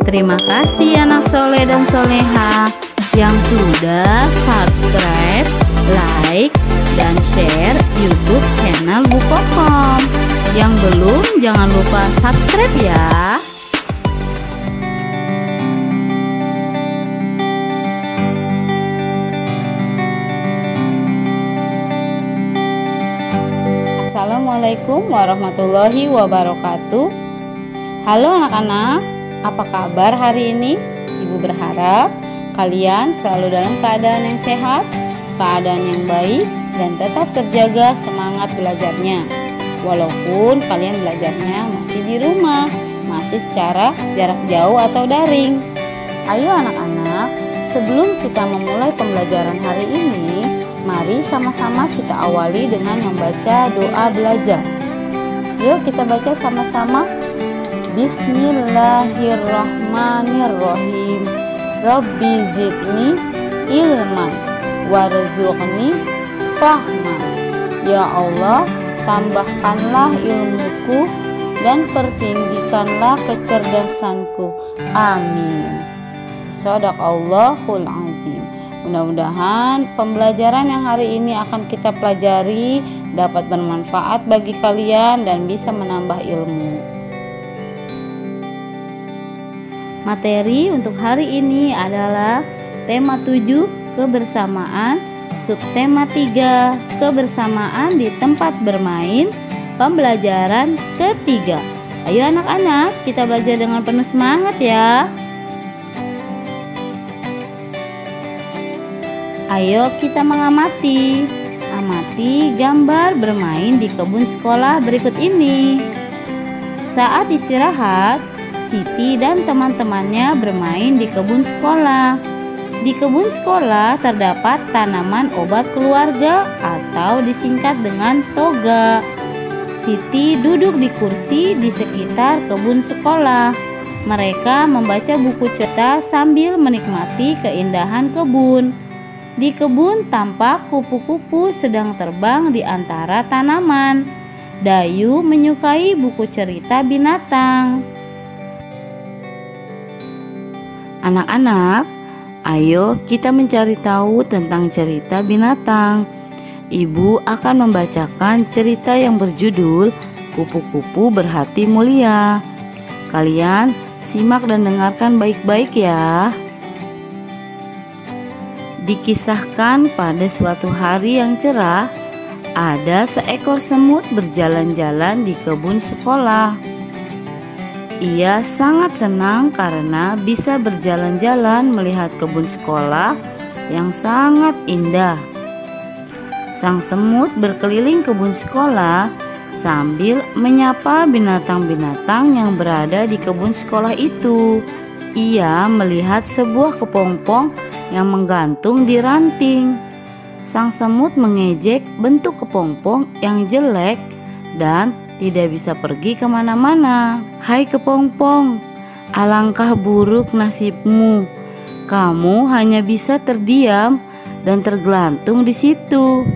Terima kasih anak soleh dan soleha yang sudah subscribe, like, dan share YouTube channel Bu Kokom. Yang belum, jangan lupa subscribe ya. Assalamualaikum warahmatullahi wabarakatuh. Halo anak-anak, apa kabar hari ini? Ibu berharap kalian selalu dalam keadaan yang sehat, keadaan yang baik, dan tetap terjaga semangat belajarnya. Walaupun kalian belajarnya masih di rumah, masih secara jarak jauh atau daring. Ayo anak-anak, sebelum kita memulai pembelajaran hari ini, mari sama-sama kita awali dengan membaca doa belajar. Yuk kita baca sama-sama. Bismillahirrahmanirrahim. Rabbi zidni ilman warzuqni fahman. Ya Allah, tambahkanlah ilmuku dan pertinggikanlah kecerdasanku. Amin. Shadaqallahul azim. Mudah-mudahan pembelajaran yang hari ini akan kita pelajari dapat bermanfaat bagi kalian dan bisa menambah ilmu. Materi untuk hari ini adalah tema 7, kebersamaan, subtema 3, kebersamaan di tempat bermain, pembelajaran ketiga. Ayo anak-anak, kita belajar dengan penuh semangat ya. Ayo kita mengamati. Amati gambar bermain di kebun sekolah berikut ini. Saat istirahat, Siti dan teman-temannya bermain di kebun sekolah. Di kebun sekolah terdapat tanaman obat keluarga atau disingkat dengan toga. Siti duduk di kursi di sekitar kebun sekolah. Mereka membaca buku cerita sambil menikmati keindahan kebun. Di kebun tampak kupu-kupu sedang terbang di antara tanaman. Dayu menyukai buku cerita binatang. Anak-anak, ayo kita mencari tahu tentang cerita binatang. Ibu akan membacakan cerita yang berjudul Kupu-kupu Berhati Mulia. Kalian simak dan dengarkan baik-baik ya. Dikisahkan pada suatu hari yang cerah, ada seekor semut berjalan-jalan di kebun sekolah. Ia sangat senang karena bisa berjalan-jalan melihat kebun sekolah yang sangat indah. Sang semut berkeliling kebun sekolah sambil menyapa binatang-binatang yang berada di kebun sekolah itu. Ia melihat sebuah kepompong yang menggantung di ranting. Sang semut mengejek bentuk kepompong yang jelek dan tidak bisa pergi kemana-mana. Hai kepompong, alangkah buruk nasibmu. Kamu hanya bisa terdiam dan tergelantung di situ.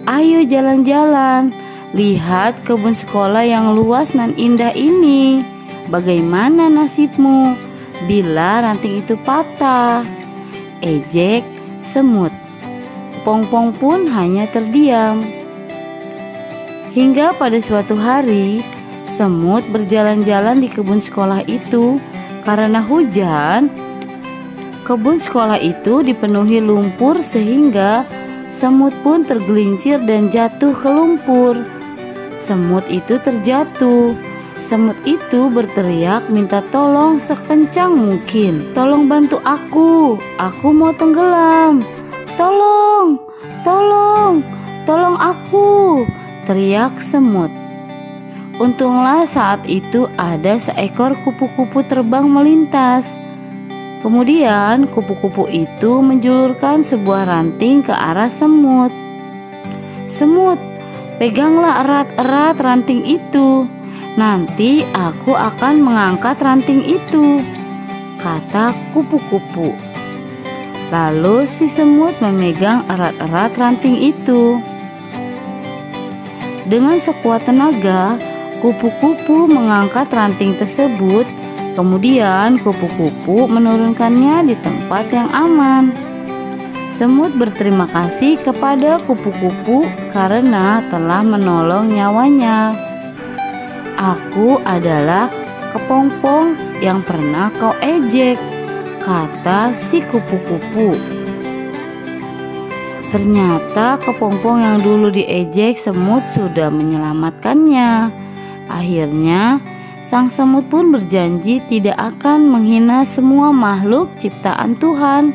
Ayo jalan-jalan, lihat kebun sekolah yang luas dan indah ini. Bagaimana nasibmu bila ranting itu patah? Ejek semut. Kepompong pun hanya terdiam. Hingga pada suatu hari, semut berjalan-jalan di kebun sekolah itu. Karena hujan, kebun sekolah itu dipenuhi lumpur sehingga semut pun tergelincir dan jatuh ke lumpur. Semut itu terjatuh. Semut itu berteriak minta tolong sekencang mungkin. Tolong bantu aku mau tenggelam. Tolong, tolong, tolong aku, teriak semut. Untunglah saat itu ada seekor kupu-kupu terbang melintas. Kemudian kupu-kupu itu menjulurkan sebuah ranting ke arah semut. Semut, peganglah erat-erat ranting itu. Nanti aku akan mengangkat ranting itu, kata kupu-kupu. Lalu si semut memegang erat-erat ranting itu. Dengan sekuat tenaga, kupu-kupu mengangkat ranting tersebut Kemudian kupu-kupu menurunkannya di tempat yang aman. Semut berterima kasih kepada kupu-kupu karena telah menolong nyawanya. "Aku adalah kepompong yang pernah kau ejek," kata si kupu-kupu. Ternyata kepompong yang dulu diejek semut sudah menyelamatkannya. Akhirnya sang semut pun berjanji tidak akan menghina semua makhluk ciptaan Tuhan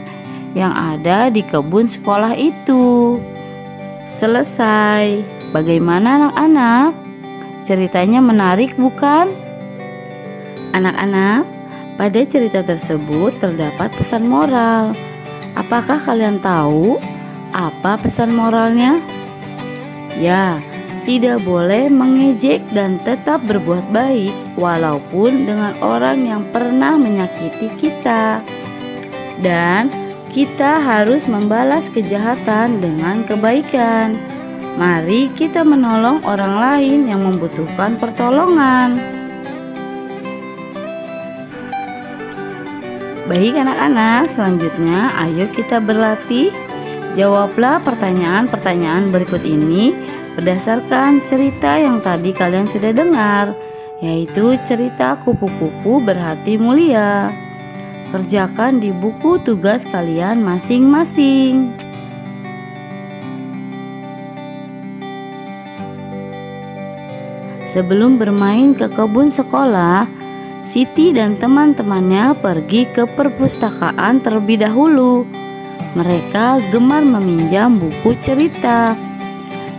yang ada di kebun sekolah itu. Selesai. Bagaimana anak-anak? Ceritanya menarik bukan? Anak-anak, pada cerita tersebut terdapat pesan moral. Apakah kalian tahu apa pesan moralnya? Ya, tidak boleh mengejek dan tetap berbuat baik walaupun dengan orang yang pernah menyakiti kita. Dan kita harus membalas kejahatan dengan kebaikan. Mari kita menolong orang lain yang membutuhkan pertolongan. Baik anak-anak, selanjutnya ayo kita berlatih. Jawablah pertanyaan-pertanyaan berikut ini berdasarkan cerita yang tadi kalian sudah dengar, yaitu cerita kupu-kupu berhati mulia. Kerjakan di buku tugas kalian masing-masing. Sebelum bermain ke kebun sekolah, Siti dan teman-temannya pergi ke perpustakaan terlebih dahulu. Mereka gemar meminjam buku cerita.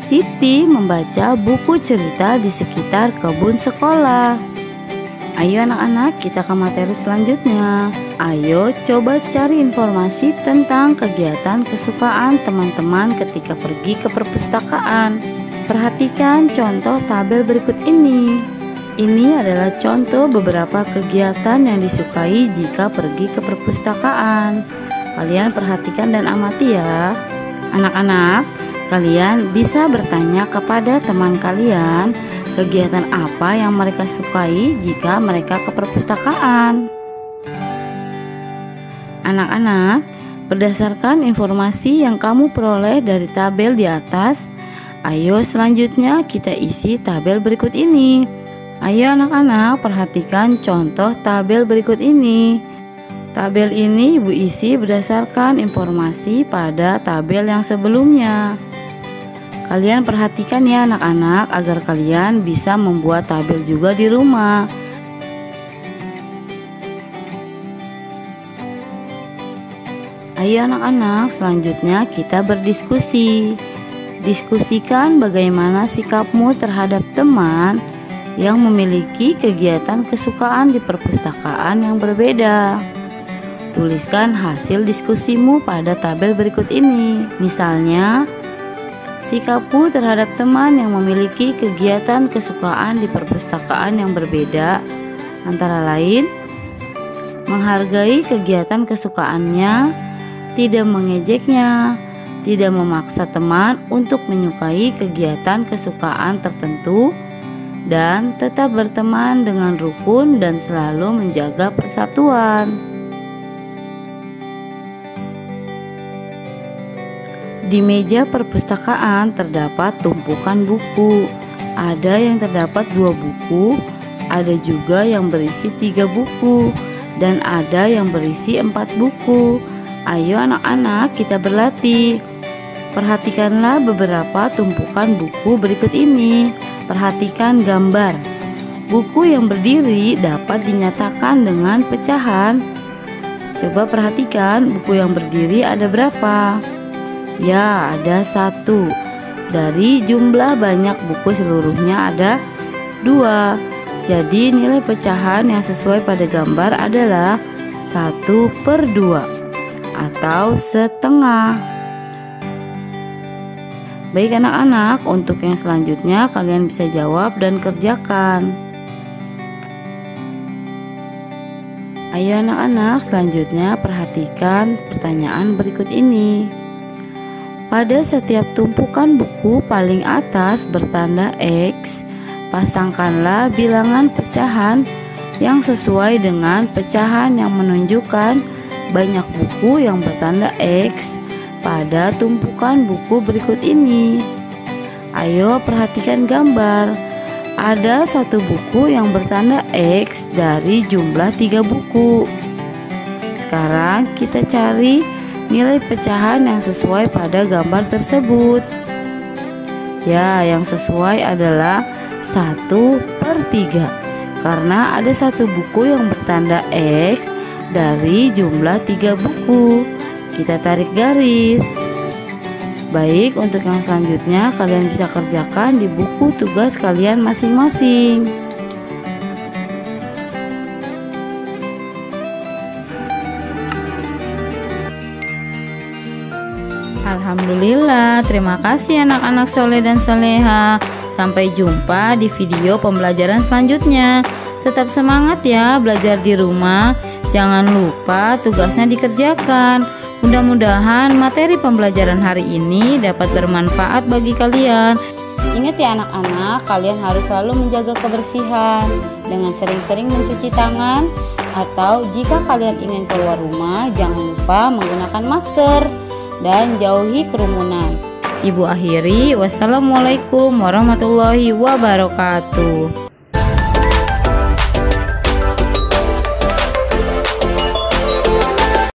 Siti membaca buku cerita di sekitar kebun sekolah. Ayo anak-anak, kita ke materi selanjutnya. Ayo coba cari informasi tentang kegiatan kesukaan teman-teman ketika pergi ke perpustakaan. Perhatikan contoh tabel berikut ini. Ini adalah contoh beberapa kegiatan yang disukai jika pergi ke perpustakaan. Kalian perhatikan dan amati ya. Anak-anak, kalian bisa bertanya kepada teman kalian kegiatan apa yang mereka sukai jika mereka ke perpustakaan. Anak-anak, berdasarkan informasi yang kamu peroleh dari tabel di atas, ayo selanjutnya kita isi tabel berikut ini. Ayo anak-anak, perhatikan contoh tabel berikut ini. Tabel ini Ibu isi berdasarkan informasi pada tabel yang sebelumnya. Kalian perhatikan ya anak-anak agar kalian bisa membuat tabel juga di rumah. Ayo anak-anak, selanjutnya kita berdiskusi. Diskusikan bagaimana sikapmu terhadap teman yang memiliki kegiatan kesukaan di perpustakaan yang berbeda. Tuliskan hasil diskusimu pada tabel berikut ini. Misalnya, sikapku terhadap teman yang memiliki kegiatan kesukaan di perpustakaan yang berbeda antara lain menghargai kegiatan kesukaannya, tidak mengejeknya, tidak memaksa teman untuk menyukai kegiatan kesukaan tertentu, dan tetap berteman dengan rukun dan selalu menjaga persatuan. Di meja perpustakaan terdapat tumpukan buku. Ada yang terdapat 2 buku, ada juga yang berisi 3 buku, dan ada yang berisi 4 buku. Ayo anak-anak, kita berlatih. Perhatikanlah beberapa tumpukan buku berikut ini. Perhatikan gambar. Buku yang berdiri dapat dinyatakan dengan pecahan. Coba perhatikan buku yang berdiri ada berapa? Ya, ada 1. Dari jumlah banyak buku seluruhnya ada 2. Jadi nilai pecahan yang sesuai pada gambar adalah 1/2 atau setengah. Baik anak-anak, untuk yang selanjutnya kalian bisa jawab dan kerjakan. Ayo anak-anak, selanjutnya perhatikan pertanyaan berikut ini. Pada setiap tumpukan buku paling atas bertanda X, pasangkanlah bilangan pecahan yang sesuai dengan pecahan yang menunjukkan banyak buku yang bertanda X pada tumpukan buku berikut ini. Ayo perhatikan gambar. Ada satu buku yang bertanda X dari jumlah 3 buku. Sekarang kita cari nilai pecahan yang sesuai pada gambar tersebut. Ya, yang sesuai adalah 1/3 karena ada satu buku yang bertanda X dari jumlah 3 buku. Kita tarik garis. Baik, untuk yang selanjutnya kalian bisa kerjakan di buku tugas kalian masing-masing. Alhamdulillah, terima kasih anak-anak soleh dan soleha. Sampai jumpa di video pembelajaran selanjutnya. Tetap semangat ya belajar di rumah. Jangan lupa tugasnya dikerjakan. Mudah-mudahan materi pembelajaran hari ini dapat bermanfaat bagi kalian. Ingat ya anak-anak, kalian harus selalu menjaga kebersihan dengan sering-sering mencuci tangan, atau jika kalian ingin keluar rumah jangan lupa menggunakan masker dan jauhi kerumunan. Ibu akhiri, wassalamualaikum warahmatullahi wabarakatuh.